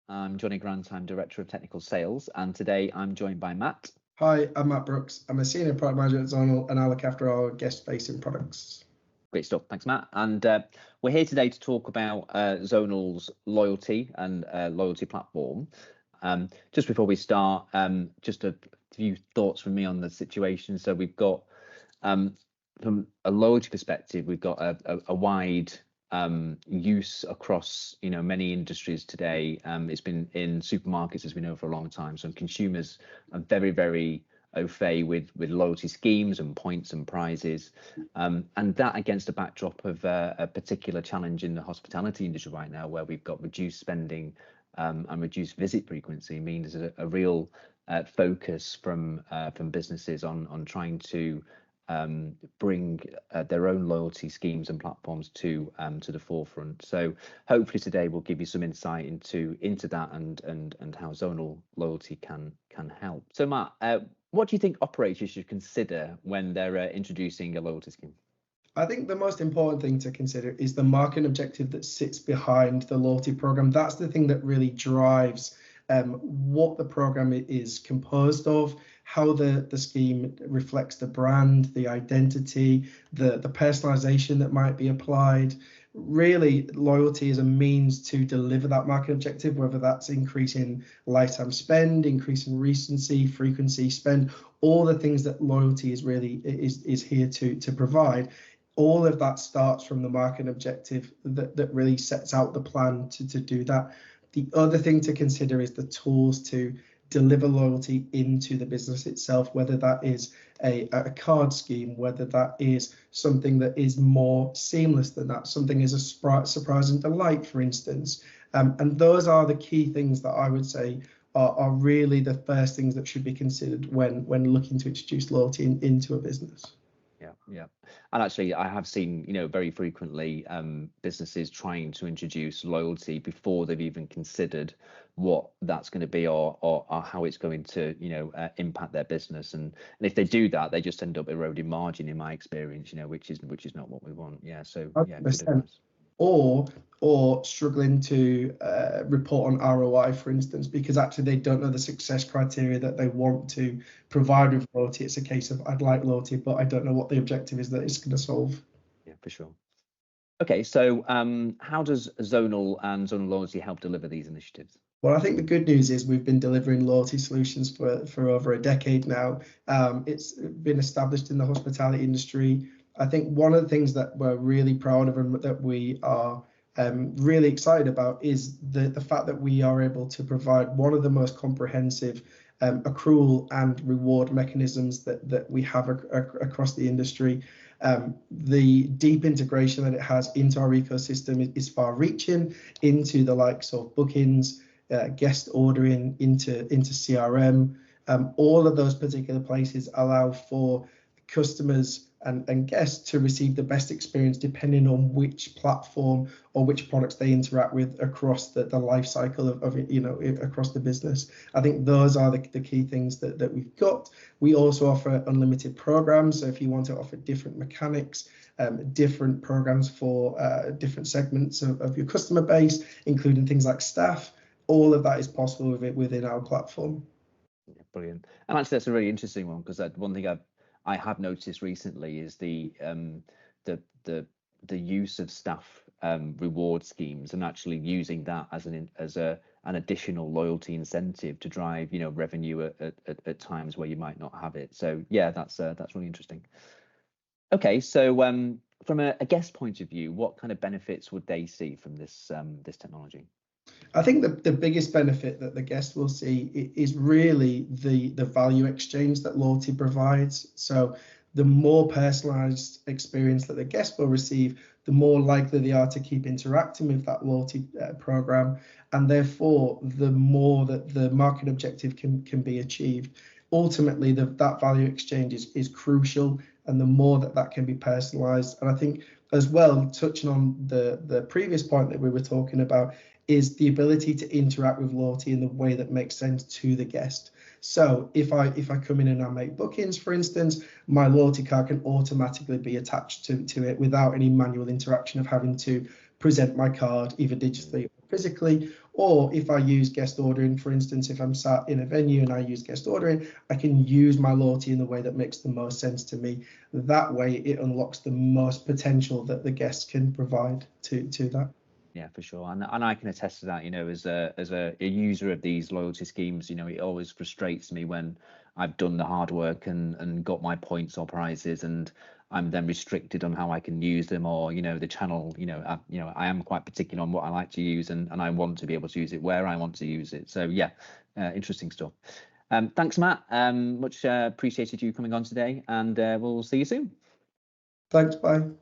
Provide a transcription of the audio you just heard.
I'm Johnny Grant, I'm Director of Technical Sales, and today I'm joined by Matt. Hi, I'm Matt Brooks. I'm a Senior Product Manager at Zonal, and I look after our guest-facing products. Great stuff, thanks Matt. And we're here today to talk about Zonal's loyalty and loyalty platform. Just before we start, just a few thoughts from me on the situation. So we've got, from a loyalty perspective, we've got a wide use across many industries today. It's been in supermarkets, as we know, for a long time. So consumers are very au fait with loyalty schemes and points and prizes, and that against a backdrop of a particular challenge in the hospitality industry right now, where we've got reduced spending and reduced visit frequency, means a real focus from businesses on trying to bring their own loyalty schemes and platforms to the forefront. So hopefully today we'll give you some insight into that and how Zonal Loyalty can help. So Matt, what do you think operators should consider when they're introducing a loyalty scheme? I think the most important thing to consider is the marketing objective that sits behind the loyalty program. That's the thing that really drives what the program is composed of, how the scheme reflects the brand, the identity, the personalization that might be applied. Really, loyalty is a means to deliver that market objective, whether that's increasing lifetime spend, increasing recency, frequency, spend, all the things that loyalty is really is here to provide. All of that starts from the market objective that really sets out the plan to do that. The other thing to consider is the tools to deliver loyalty into the business itself, whether that is a card scheme, whether that is something that is more seamless than that, something is a surprise and delight, for instance. And those are the key things that I would say are really the first things that should be considered when looking to introduce loyalty into a business. Yeah. And actually, I have seen, very frequently businesses trying to introduce loyalty before they've even considered what that's going to be or how it's going to, impact their business. And if they do that, they just end up eroding margin, in my experience, which is not what we want. Yeah. So yeah, good advice. Or struggling to report on ROI, for instance, because actually they don't know the success criteria that they want to provide with loyalty. It's a case of, I'd like loyalty, but I don't know what the objective is that it's going to solve. Yeah, for sure. Okay, so how does Zonal and Zonal Loyalty help deliver these initiatives? Well, I think the good news is we've been delivering loyalty solutions for over a decade now. It's been established in the hospitality industry. I think one of the things that we're really proud of and that we are really excited about is the fact that we are able to provide one of the most comprehensive accrual and reward mechanisms that we have across the industry. The deep integration that it has into our ecosystem is far-reaching, into the likes of bookings, guest ordering, into CRM. All of those particular places allow for customers and guests to receive the best experience depending on which platform or which products they interact with across the life cycle of it, across the business. I think those are the key things that we've got. We also offer unlimited programs. So if you want to offer different mechanics, different programs for different segments of your customer base, including things like staff, all of that is possible within our platform. Yeah, brilliant. And actually, that's a really interesting one, because one thing I have noticed recently is the use of staff reward schemes, and actually using that as an additional loyalty incentive to drive revenue at times where you might not have it. So yeah, that's really interesting. Okay, so from a guest point of view, what kind of benefits would they see from this technology? I think the biggest benefit that the guest will see is really the value exchange that loyalty provides. So the more personalized experience that the guest will receive, the more likely they are to keep interacting with that loyalty program, and therefore the more that the market objective can be achieved. Ultimately, that value exchange is crucial, and the more that can be personalized. And I think as well, touching on the previous point that we were talking about, is the ability to interact with loyalty in the way that makes sense to the guest. So if I come in and I make bookings, for instance, my loyalty card can automatically be attached to it without any manual interaction of having to present my card either digitally or physically. Or if I use guest ordering, for instance, if I'm sat in a venue and I use guest ordering, I can use my loyalty in the way that makes the most sense to me. That way it unlocks the most potential that the guests can provide to that. Yeah, for sure. And I can attest to that, as a user of these loyalty schemes, it always frustrates me when I've done the hard work and got my points or prizes, and I'm then restricted on how I can use them, or the channel. I am quite particular on what I like to use, and I want to be able to use it where I want to use it. So yeah, interesting stuff. Thanks, Matt. Much appreciated you coming on today, and we'll see you soon. Thanks. Bye.